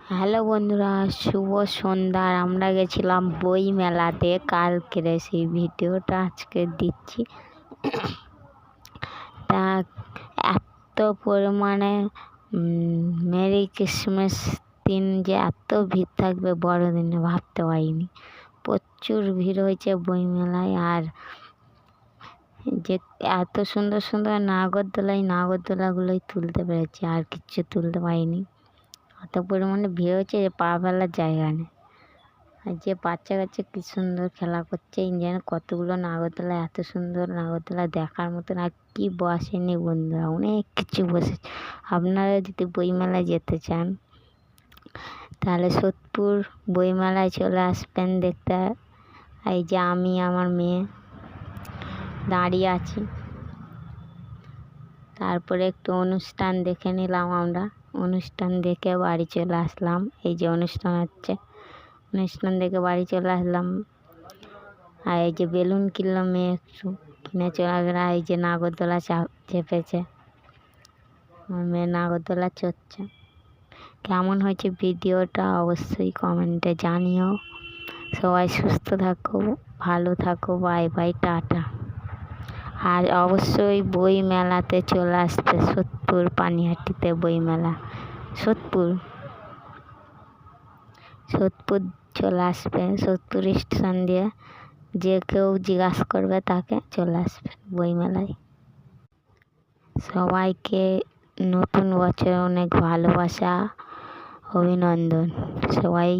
Hello বন্ধুরা, শুভ সন্ধ্যা। আমরা গেছিলাম বই মেলাতে কালকের, সেই ভিডিওটা আজকে দিচ্ছি। তা এত পরিমাণে মেরি ক্রিসমাস দিন যে এত ভিড় থাকবে বড়দিনে ভাবতে পারিনি। প্রচুর ভিড় হয়েছে বই মেলায়। আর যে এত সুন্দর সুন্দর নাগরদোলাগুলোই তুলতে পেরেছি, আর কিচ্ছু তুলতে পারিনি। এত পরিমাণে ভিড় হচ্ছে যে পা ফেলার জায়গা নেই। আর যে বাচ্চা কাচ্চা কি সুন্দর খেলা করছে, যেন কতগুলো নাগরদোলা, এত সুন্দর নাগরদোলা দেখার মতন। আর কি বসেনি বন্ধুরা, অনেক কিছু বসেছে। আপনারা যদি বইমেলায় যেতে চান তাহলে সোদপুর বইমেলায় চলে আসবেন দেখতে। এই যে আমি আমার মেয়ে দাঁড়িয়ে আছি। তারপরে একটু অনুষ্ঠান দেখে নিলাম আমরা। অনুষ্ঠান দেখে বাড়ি চলে আসলাম। এই যে অনুষ্ঠান হচ্ছে, অনুষ্ঠান দেখে বাড়ি চলে আসলাম। আর এই যে বেলুন কিনলাম, মেয়ে একটু কিনে চলে গেলাম। এই যে নাগরদোলা চেপেছে, আমার মেয়ে নাগরদোলা চড়ছে। কেমন হয়েছে ভিডিওটা অবশ্যই কমেন্টে জানিও। সবাই সুস্থ থাকো, ভালো থাকো। Bye bye, tata. আর অবশ্যই বই মেলাতে চলে আসতে, সোদপুর পানিহাটিতে বই মেলা। সোদপুর চলে আসবে। সোদপুর স্টেশন দিয়ে যে কেউ জিজ্ঞাসা করবে তাকে চলে আসবে বই মেলায়। সবাইকে নতুন বছরে অনেক ভালোবাসা, অভিনন্দন। সবাই